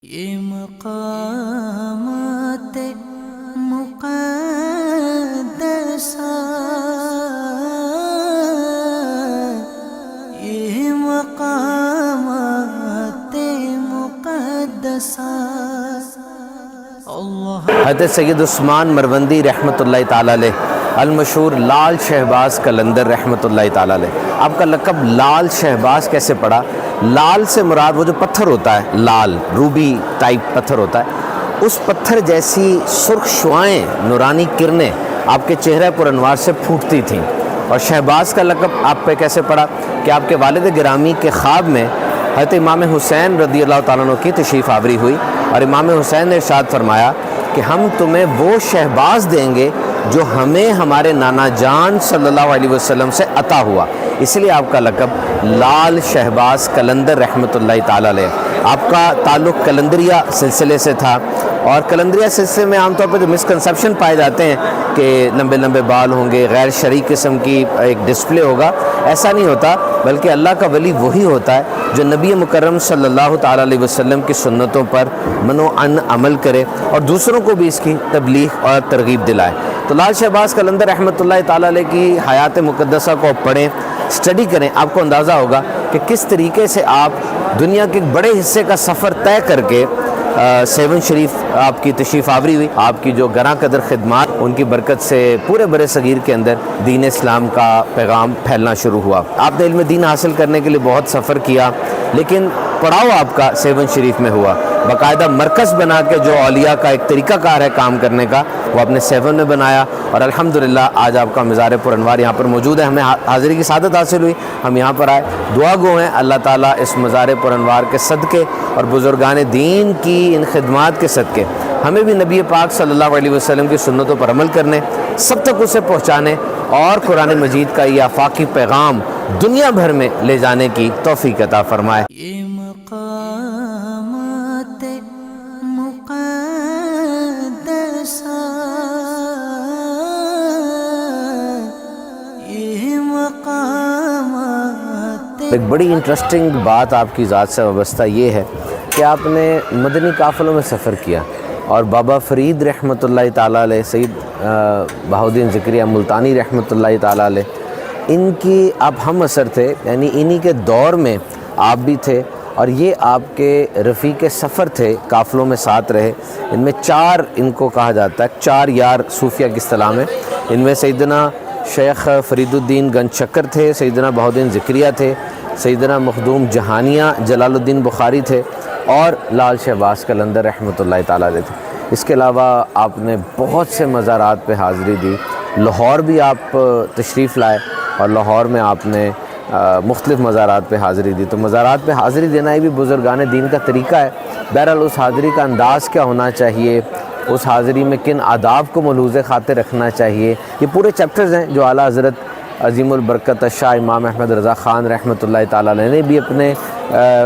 یہ مقامات مقدسہ، یہ مقامات مقدسہ اللہ۔ حضرت سید عثمان مروندی رحمۃ اللہ تعالیٰ علیہ، المشہور لال شہباز قلندر رحمۃ اللہ تعالیٰ علیہ، آپ کا لقب لال شہباز کیسے پڑا؟ لال سے مراد وہ جو پتھر ہوتا ہے، لال روبی ٹائپ پتھر ہوتا ہے، اس پتھر جیسی سرخ شعائیں، نورانی کرنیں آپ کے چہرے پر انوار سے پھوٹتی تھیں۔ اور شہباز کا لقب آپ پہ کیسے پڑا کہ آپ کے والد گرامی کے خواب میں حضرت امام حسین رضی اللہ تعالیٰ عنہ کی تشریف آوری ہوئی، اور امام حسین نے ارشاد فرمایا کہ ہم تمہیں وہ شہباز دیں گے جو ہمیں ہمارے نانا جان صلی اللہ علیہ وسلم سے عطا ہوا، اس لیے آپ کا لقب لال شہباز قلندر رحمۃ اللہ تعالیٰ علیہ۔ آپ کا تعلق قلندریہ سلسلے سے تھا، اور قلندریہ سلسلے میں عام طور پر جو مسکنسیپشن پائے جاتے ہیں کہ لمبے لمبے بال ہوں گے، غیر شرعی قسم کی ایک ڈسپلے ہوگا، ایسا نہیں ہوتا، بلکہ اللہ کا ولی وہی ہوتا ہے جو نبی مکرم صلی اللہ تعالیٰ علیہ وسلم کی سنتوں پر منوعاً عمل کرے اور دوسروں کو بھی اس کی تبلیغ اور ترغیب دلائے۔ تو لال شہباز قلندر رحمۃ اللہ تعالیٰ علیہ کی حیات مقدسہ کو پڑھیں، اسٹڈی کریں، آپ کو اندازہ ہوگا کہ کس طریقے سے آپ دنیا کے ایک بڑے حصے کا سفر طے کر کے سیون شریف آپ کی تشریف آوری ہوئی۔ آپ کی جو گراں قدر خدمات، ان کی برکت سے پورے برِ صغیر کے اندر دین اسلام کا پیغام پھیلنا شروع ہوا۔ آپ نے علم دین حاصل کرنے کے لیے بہت سفر کیا، لیکن پڑاؤ آپ کا سیون شریف میں ہوا۔ باقاعدہ مرکز بنا کے جو اولیاء کا ایک طریقہ کار ہے کام کرنے کا، وہ آپ نے سیون میں بنایا، اور الحمدللہ آج آپ کا مزار پر انوار یہاں پر موجود ہے۔ ہمیں حاضری کی سعادت حاصل ہوئی، ہم یہاں پر آئے، دعا گو ہیں اللہ تعالیٰ اس مزار پر انوار کے صدقے اور بزرگان دین کی ان خدمات کے صدقے ہمیں بھی نبی پاک صلی اللہ علیہ وسلم کی سنتوں پر عمل کرنے، سب تک اسے پہنچانے، اور قرآن مجید کا یہ آفاقی پیغام دنیا بھر میں لے جانے کی توفیق عطا فرمائے۔ یہ مقامات مقدسہ، یہ مقامات۔ ایک بڑی انٹرسٹنگ بات آپ کی ذات سے وابستہ یہ ہے کہ آپ نے مدنی قافلوں میں سفر کیا، اور بابا فرید رحمۃ اللہ تعالیٰ علیہ، سید بہاؤالدین ذکریہ ملتانی رحمۃ اللہ تعالیٰ علیہ، ان کی آپ ہم اثر تھے، یعنی انہی کے دور میں آپ بھی تھے، اور یہ آپ کے رفیق سفر تھے، قافلوں میں ساتھ رہے۔ ان میں چار ان کو کہا جاتا ہے، چار یار صوفیہ کی اصطلاح میں۔ ان میں سیدنا شیخ فرید الدین گنج چکر تھے، سیدنا بہاؤالدین ذکریہ تھے، سیدنا مخدوم جہانیہ جلال الدین بخاری تھے، اور لال شہباز قلندر رحمۃ اللہ تعالیٰ علیہ تھے۔ اس کے علاوہ آپ نے بہت سے مزارات پہ حاضری دی، لاہور بھی آپ تشریف لائے، اور لاہور میں آپ نے مختلف مزارات پہ حاضری دی۔ تو مزارات پہ حاضری دینا یہ بھی بزرگان دین کا طریقہ ہے۔ بہرحال اس حاضری کا انداز کیا ہونا چاہیے، اس حاضری میں کن آداب کو ملحوظ خاطر رکھنا چاہیے، یہ پورے چیپٹرز ہیں جو اعلیٰ حضرت عظیم البرکت شاہ امام احمد رضا خان رحمۃ اللہ تعالیٰ علیہ نے بھی اپنے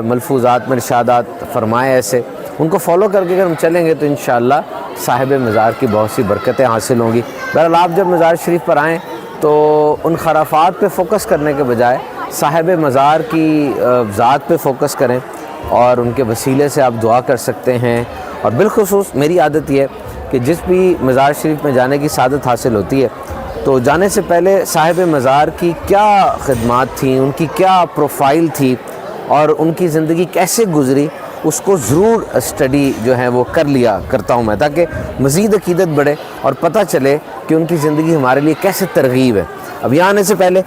ملفوظات میں ارشادات فرمائے ایسے، ان کو فالو کر کے اگر ہم چلیں گے تو انشاءاللہ صاحب مزار کی بہت سی برکتیں حاصل ہوں گی۔ بہرحال آپ جب مزار شریف پر آئیں تو ان خرافات پہ فوکس کرنے کے بجائے صاحب مزار کی ذات پہ فوکس کریں، اور ان کے وسیلے سے آپ دعا کر سکتے ہیں۔ اور بالخصوص میری عادت یہ ہے کہ جس بھی مزار شریف میں جانے کی سعادت حاصل ہوتی ہے تو جانے سے پہلے صاحب مزار کی کیا خدمات تھیں، ان کی کیا پروفائل تھی، اور ان کی زندگی کیسے گزری، اس کو ضرور اسٹڈی جو ہے وہ کر لیا کرتا ہوں میں، تاکہ مزید عقیدت بڑھے اور پتہ چلے کہ ان کی زندگی ہمارے لیے کیسے ترغیب ہے۔ اب یہاں آنے سے پہلے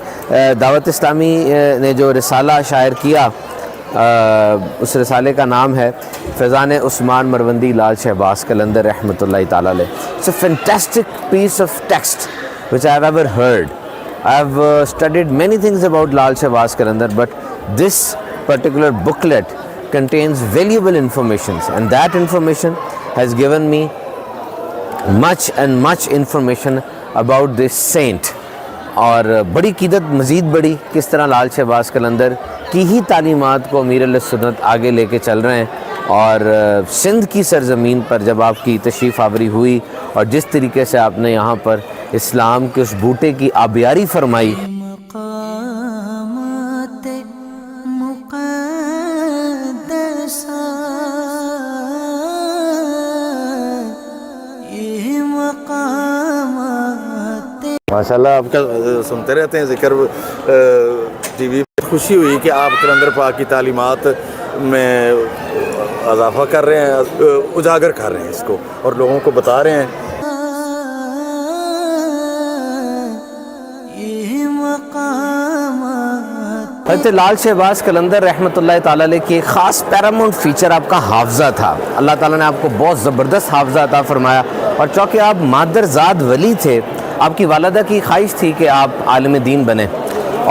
دعوت اسلامی نے جو رسالہ شائع کیا، اس رسالے کا نام ہے فیضان عثمان مروندی لال شہباز قلندر رحمۃ اللہ تعالیٰ علیہ۔ It's a fantastic piece of text which I have ever heard. I have studied many things about Lal Shahbaz Qalandar, but this particular booklet contains valuable information, and that information has given me much information about this saint. اور بڑی قیدت مزید بڑی کس طرح لال شہباز قلندر کی ہی تعلیمات کو امیر علیہ سنت آگے لے کے چل رہے ہیں، اور سندھ کی سرزمین پر جب آپ کی تشریف آوری ہوئی اور جس طریقے سے آپ نے یہاں پر اسلام کے اس بوٹے کی آبیاری فرمائی، مقامات مقدسہ माशाल्लाह आपका सुनते रहते हैं ज़िक्र टीवी पे। खुशी हुई कि आप कलंदर पाक की तालीमात में इजाफा कर रहे हैं, उजागर कर रहे हैं इसको और लोगों को बता रहे हैं। ये मकामात हज़रत लाल शहबाज कलंदर रहमतुल्लाह ताला अलैह की एक ख़ास पैरामाउंट फ़ीचर आपका हाफ़ज़ा था। अल्लाह ताला ने आपको बहुत ज़बरदस्त हाफ़ज़ा अता फ़रमाया, और चूँकि आप मादरज़ाद वली थे, आपकी वालिदा की ख्वाहिश थी कि आप आलिम दीन बने,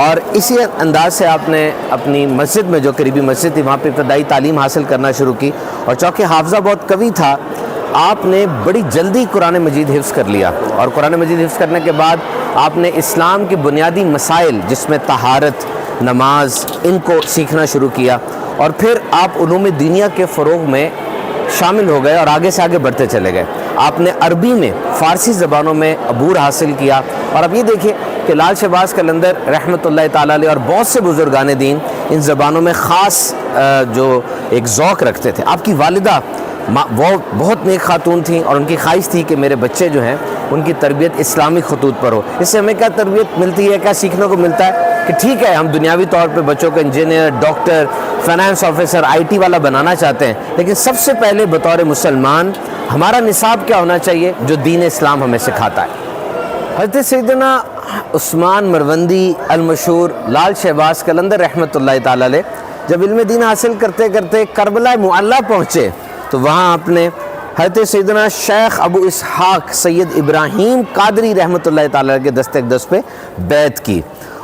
और इसी अंदाज से आपने अपनी मस्जिद में, जो करीबी मस्जिद थी, वहाँ पे इब्तदाई तालीम हासिल करना शुरू की। और चूँकि हाफ़ज़ा बहुत कवी था, आपने बड़ी जल्दी कुरान मजीद हिफ्ज़ कर लिया, और कुरान मजीद हिफ्ज़ करने के बाद आपने इस्लाम के बुनियादी मसाइल, जिसमें तहारत, नमाज, इनको सीखना शुरू किया, और फिर आप उलूम दुनिया के फ़रोग़ में शामिल हो गए और आगे से आगे बढ़ते चले गए। आपने अरबी में, फ़ारसी ज़बानों में अबूर हासिल किया, और अब ये देखिए कि लाल शहबाज कलंदर रहमतुल्लाह ताला अलैह और बहुत से बुज़ुर्गान दीन इन ज़बानों में ख़ास जो एक ज़ौक़ रखते थे। आपकी वालिदा वो बहुत नेक खातून थी, और उनकी ख्वाहिश थी कि मेरे बच्चे जो हैं उनकी तरबियत इस्लामी खतूत पर हो। इससे हमें क्या तरबियत मिलती है, क्या सीखने को मिलता है कि ठीक है, हम दुनियावी तौर पे बच्चों को engineer, doctor, finance officer, IT वाला बनाना चाहते हैं, लेकिन सबसे पहले बतौर मुसलमान हमारा निसाब क्या होना चाहिए, जो दीन इस्लाम हमें सिखाता है। हज़रत सैयदना उस्मान मरवंदी अल-मशहूर लाल शहबाज कलंदर रहमतुल्लाह ताला अलैह जब इल्म दीन हासिल करते करते करबला मुअल्ला पहुँचे, तो वहाँ आपने हज़रत सैयदना शेख अबू इसहाक सैयद इब्राहीम कादरी रहमतुल्लाह ताला के दस्तक पे बैत की,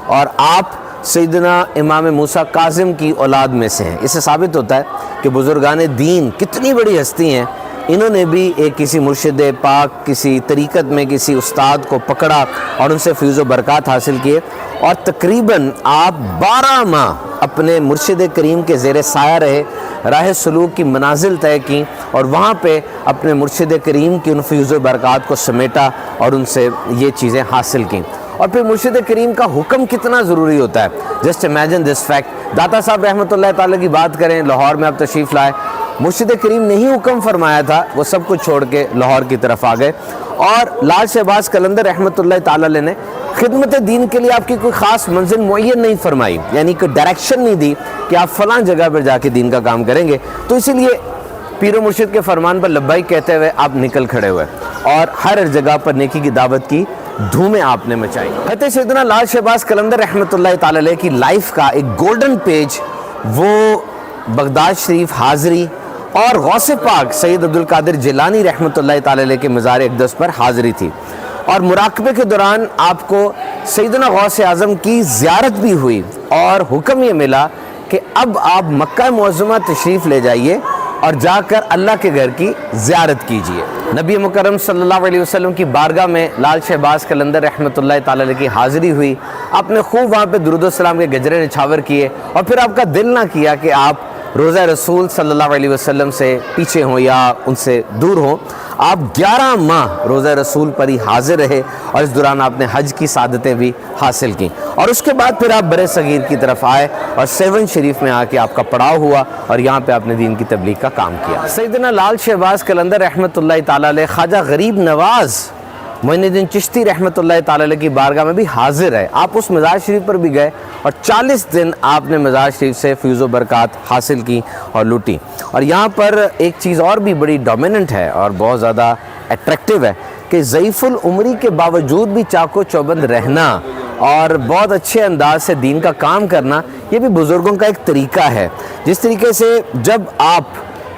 और आप सैयदना इमाम मूसा काज़िम की औलाद में से हैं। इससे साबित होता है कि बुज़ुर्गान दीन कितनी बड़ी हस्ती हैं। इन्होंने भी एक किसी मुर्शिद पाक, किसी तरीक़त में किसी उस्ताद को पकड़ा और उनसे फ़ैज़ व बरक़ात हासिल किए, और तकरीबन आप 12 माह अपने मुर्शिद करीम के ज़ेर साया रहे, राह सलूक की मनाजिल तय की, और वहाँ पे अपने मुर्शिद करीम की उन फ़ैज़ व बरक़ात को समेटा और उनसे ये चीज़ें हासिल की। और फिर मुर्शिद करीम का हुक्म कितना ज़रूरी होता है। जस्ट इमेजिन दिस फैक्ट, दाता साहब रहमतुल्लाह ताला की बात करें, लाहौर में आप तशरीफ़ लाए, मुर्शिद करीम ने ही हुक्म फरमाया था, वो सब कुछ छोड़ के लाहौर की तरफ आ गए, और लाल शहबाज कलंदर रहमतुल्लाह ताला अलैह ने खिदमत दीन के लिए आपकी कोई ख़ास मंजिल मुअय्यन नहीं फरमाई, यानी कोई डायरेक्शन नहीं दी कि आप फ़लाँ जगह पर जाके दीन का काम करेंगे। तो इसीलिए पीर मुर्शिद के फरमान पर लब्बाइक कहते हुए आप निकल खड़े हुए, और हर जगह पर नेकी की दावत की धूमें आपने मचाई। हज़रत सैयदना लाल शहबाज कलंदर रहमतुल्लाह ताला अलैह की लाइफ का एक गोल्डन पेज वो बगदाद शरीफ हाज़री और गौसे पाक सैयद अब्दुल कादिर जिलानी रहमतुल्लाह ताला अलैह के मज़ार अक़दस पर हाज़री थी, और मुराक़बे के दौरान आपको सैयदना गौसे आज़म की ज़ियारत भी हुई, और हुक्म ये मिला कि अब आप मक्का मुअज़्ज़मा तशरीफ़ ले जाइए और जाकर अल्लाह के घर की ज़ियारत कीजिए। नबी मुकर्रम सल्लल्लाहु अलैहि वसल्लम की बारगाह में लाल शहबाज कलंदर रहमतुल्लाह ताला अलैह की हाज़िरी हुई। आपने खूब वहाँ पे दुरूद व सलाम के गजरे निछावर किए, और फिर आपका दिल ना किया कि आप रोज़ा रसूल सल्लल्लाहु अलैहि वसल्लम से पीछे हों या उनसे दूर हों। आप 11 माह रोज़ा रसूल पर ही हाजिर रहे, और इस दौरान आपने हज की सादतें भी हासिल की, और उसके बाद फिर आप बरे सगीर की तरफ आए और 7 शरीफ में आके आपका पड़ाव हुआ, और यहाँ पे आपने दीन की तबलीग का काम किया। सैयदना लाल शहबाज कलंदर रहमतुल्लाह ताला अलैह ख्वाजा गरीब नवाज़ मोइनुद्दीन चिश्ती रहमतुल्लाह ताला अलैह की बारगाह में भी हाजिर है। आप उस मज़ार शरीफ पर भी गए, और 40 दिन आपने मज़ार शरीफ से फ़ैज़ व बरक़ात हासिल की और लूटी। और यहाँ पर एक चीज़ और भी बड़ी डोमिनेंट है और बहुत ज़्यादा अट्रैक्टिव है कि ज़ईफ़ुल उम्री के बावजूद भी चाको चौबंद रहना और बहुत अच्छे अंदाज से दीन का काम करना, ये भी बुज़ुर्गों का एक तरीक़ा है। जिस तरीके से जब आप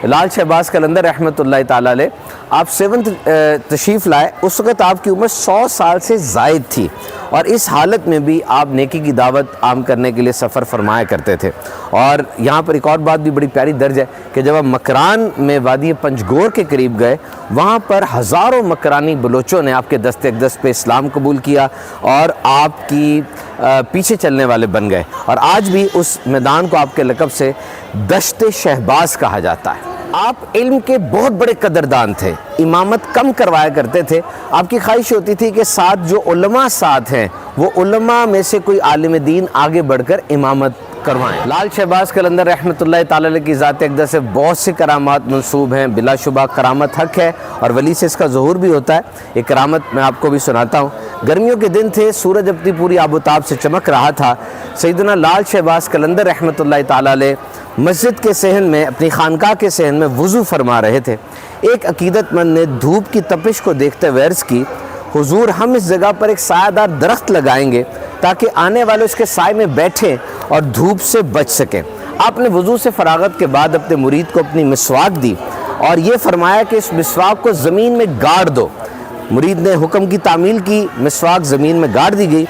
लाल शहबाज कलंदर रहमतुल्लाह ताला अलैह आप 7th तशरीफ़ लाए, उस वक़्त आपकी उम्र 100 साल से ज़ायद थी, और इस हालत में भी आप नेकी की दावत आम करने के लिए सफ़र फरमाया करते थे। और यहाँ पर एक और बात भी बड़ी प्यारी दर्ज है कि जब आप मकरान में वादी पंजगोर के करीब गए, वहाँ पर हज़ारों मकरानी बलोचों ने आपके दस्त अक़दस पे इस्लाम कबूल किया और आपकी पीछे चलने वाले बन गए, और आज भी उस मैदान को आपके लक़ब से दश्त शहबाज कहा जाता है। आप इल्म के बहुत बड़े कदरदान थे, इमामत कम करवाया करते थे। आपकी ख्वाहिश होती थी कि साथ जो उलमा साथ हैं, वो उलमा में से कोई आलिम दीन आगे बढ़कर इमामत करवाएं। लाल शहबाज कलंदर रहमतुल्लाह ताला अलैह की ज़ात अक़दस से बहुत सी करामात मंसूब हैं। बिलाशुबा करामत हक है और वली से इसका ज़हूर भी होता है। एक करामत मैं आपको भी सुनाता हूँ गर्मियों के दिन थे, सूरज अपनी पूरी आबोताब से चमक रहा था। सैयदना लाल शहबाज कलंदर रहमतुल्लाह ताला अलैह मस्जिद के सहन में, अपनी खानकाह के सहन में वज़ू फरमा रहे थे। एक अकीदतमंद ने धूप की तपिश को देखते हुए अर्ज़ की, हुजूर हम इस जगह पर एक सायादार दरख्त लगाएंगे ताकि आने वाले उसके साए में बैठें और धूप से बच सकें। आपने वज़ू से फरागत के बाद अपने मुरीद को अपनी मिसवाक दी और ये फरमाया कि इस मिसवाक को ज़मीन में गाड़ दो। मुरीद ने हुक्म की तामील की, मिसवाक ज़मीन में गाड़ दी गई।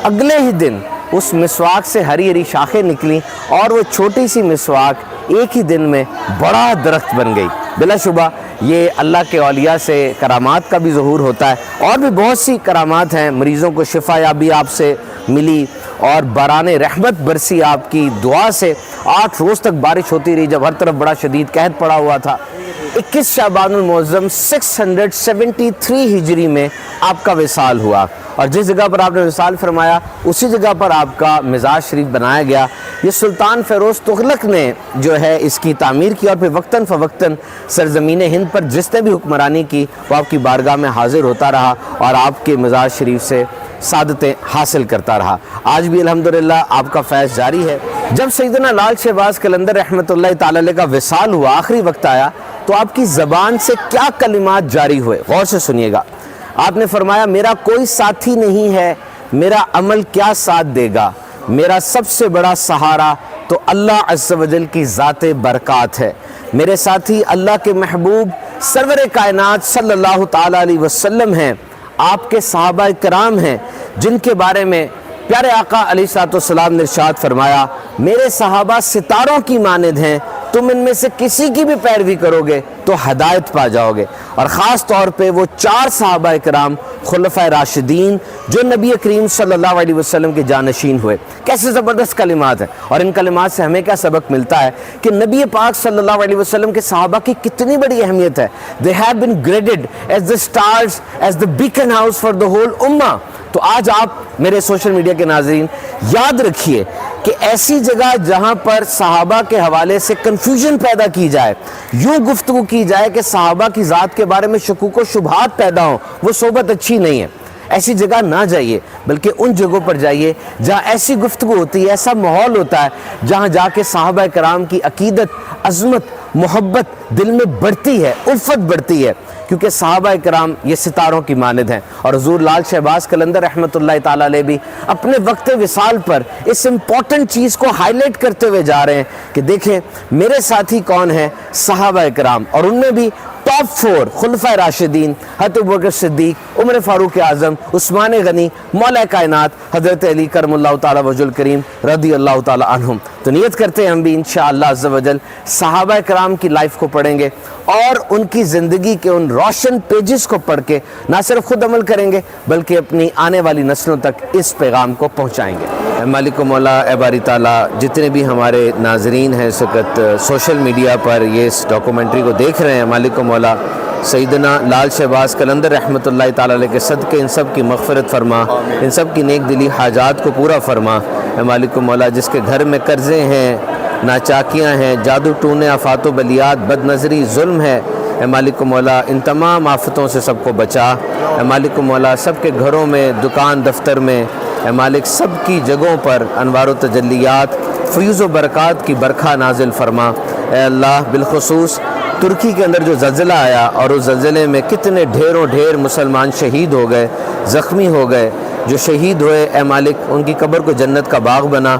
अगले ही दिन उस मिसवाक से हरी हरी शाखें निकलीं और वो छोटी सी मिसवाक एक ही दिन में बड़ा दरख्त बन गई। बिलाशुबा ये अल्लाह के औलिया से करामात का भी ज़हूर होता है, और भी बहुत सी करामात हैं। मरीज़ों को शिफा याबी आपसे मिली और बाराने रहमत बरसी आपकी दुआ से। 8 रोज़ तक बारिश होती रही जब हर तरफ बड़ा शदीद कहत पड़ा हुआ था। 21 शाबानुल मुअज़्ज़म 673 हिजरी में आपका विसाल हुआ, और जिस जगह पर आपने विसाल फरमाया उसी जगह पर आपका मिज़ार शरीफ बनाया गया। ये सुल्तान फ़िरोज़ तुगलक ने जो है इसकी तामीर की, और फिर वक्तन फ़वक्तन सरज़मीन हिंद पर जिसने भी हुक्मरानी की वो आपकी बारगाह में हाज़िर होता रहा और आपके मिज़ार शरीफ से सादतें हासिल करता रहा। आज भी अल्हम्दुलिल्लाह आपका फैज़ जारी है। जब सैयदना लाल शहबाज कलंदर रहमतुल्लाह ताला अलैह का विसाल हुआ, आखिरी वक्त आया, तो आपकी ज़बान से क्या कलिमात जारी हुए, गौर से सुनिएगा। आपने फरमाया, मेरा कोई साथी नहीं है, मेरा अमल क्या साथ देगा, मेरा सबसे बड़ा सहारा तो अल्लाह अज़्ज़ व जल की ज़ाते बरकात है। मेरे साथी अल्लाह के महबूब सरवर कायनात सल्लल्लाहु ताला अलैहि वसल्लम हैं, आपके सहाबा किराम हैं, जिनके बारे में प्यारे आका अलैहिस्सलाम ने इरशाद फरमाया, मेरे सहाबा सितारों की मानिद हैं, तुम इनमें से किसी की भी पैरवी करोगे तो हदायत पा जाओगे। और ख़ास तौर पे वो 4 सहाबा किराम खुलफ़ाए राशिदीन जो नबी करीम सल्लल्लाहु अलैहि वसल्लम के जानशीन हुए। कैसे ज़बरदस्त कलिमात है, और इन कलिमात से हमें क्या सबक मिलता है कि नबी पाक सल्लल्लाहु अलैहि वसल्लम के सहाबा की कितनी बड़ी अहमियत है। They have been graded as the stars, as the beacon house for the whole उम्मा। तो आज आप मेरे सोशल मीडिया के नाज़रीन याद रखिए कि ऐसी जगह जहाँ पर सहाबा के हवाले से कन्फ्यूजन पैदा की जाए, यूँ गुफ्तगू की जाए कि सहाबा की ज़ात के बारे में शकूक व शुबहात पैदा हों, वो सोबत अच्छी नहीं है। ऐसी जगह ना जाइए, बल्कि उन जगहों पर जाइए जहाँ ऐसी गुफ्तगू होती है, ऐसा माहौल होता है, जहाँ जाके सहाबा कराम की अकीदत, अज़मत, मोहब्बत दिल में बढ़ती है, उल्फत बढ़ती है, क्योंकि सहाबा कराम ये सितारों की मानिद हैं। और हुज़ूर लाल शहबाज कलंदर रहमतुल्लाह ताला अलैह भी अपने वक्त विसाल पर इस इम्पॉर्टेंट चीज़ को हाईलाइट करते हुए जा रहे हैं कि देखें मेरे साथी कौन है, सहाबा कराम, और उनमें भी टॉप 4 खुलफ़ाए राशिदीन हज़रत अबू बकर सिद्दीक़, उमर फ़ारूक आज़म, उस्मान गनी, मौला कायनात हज़रत अली करमुल्लाहु ताला वजुल करीम रज़ियल्लाहु ताला अन्हुम। तो नियत करते हैं हम भी इंशाअल्लाह अज़्ज़ व जल सहाबा कराम की लाइफ को पढ़ेंगे और उनकी ज़िंदगी के उन रोशन पेजेस को पढ़ के ना सिर्फ खुद अमल करेंगे बल्कि अपनी आने वाली नस्लों तक इस पैगाम को पहुँचाएँगे। मालिक मौला ए बारी ताला, जितने भी हमारे नाजरीन हैं इस वक्त सोशल मीडिया पर ये इस डॉक्यूमेंट्री को देख रहे हैं, मालिक मौला सैयदना लाल शहबाज कलंदर रहमतुल्लाह ताला अलैह के सदक़े इन सब की मग़फ़िरत फरमा, इन सब की नेक दिली हाजात को पूरा फरमा। मालिक मौला, जिसके घर में कर्ज़े हैं, नाचाकियाँ हैं, जादू टूने, आफ़ात बलियात, बदनज़री, जुल्म है, मालिक मौला इन तमाम आफ़तों से सबको बचा। मालिक मौला सबके घरों में, दुकान दफ्तर में, मालिक सब की जगहों पर अनवार व तजल्लियात, फ़यूज़ व बरक़ात की बरखा नाजिल फरमा। अल्लाह बिलख़ुसूस तुर्की के अंदर जो ज़ल्ज़ला आया और उस ज़ल्ज़ले में कितने ढेरों ढेर मुसलमान शहीद हो गए, ज़ख्मी हो गए, जो शहीद हुए ए मालिक उनकी कब्र को जन्नत का बाग बना,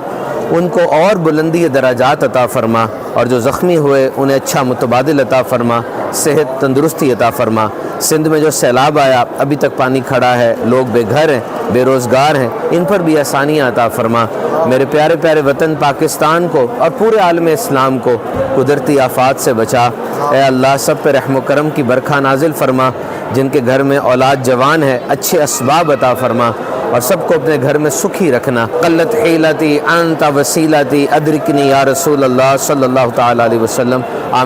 उनको और बुलंदी दराजात अता फ़रमा, और जो ज़ख्मी हुए उन्हें अच्छा मुतबादिल अता फ़रमा, सेहत तंदुरुस्ती अता फ़रमा। सिंध में जो सैलाब आया, अभी तक पानी खड़ा है, लोग बेघर हैं, बेरोज़गार हैं, इन पर भी आसानियाँ अता फ़रमा। मेरे प्यारे प्यारे वतन पाकिस्तान को और पूरे आलम इस्लाम को कुदरती आफ़ात से बचा। ए अल्लाह सब पे रहम करम की बरखा नाजिल फ़रमा, जिनके घर में औलाद जवान है अच्छे असबाब अता फ़रमा, और सबको अपने घर में सुखी रखना। क़ल्लत हिलती अंत वसीलती अदरिकनी या रसूल अल्लाह सल्लल्लाहु ताला अलैहि वसल्लम। आमीन।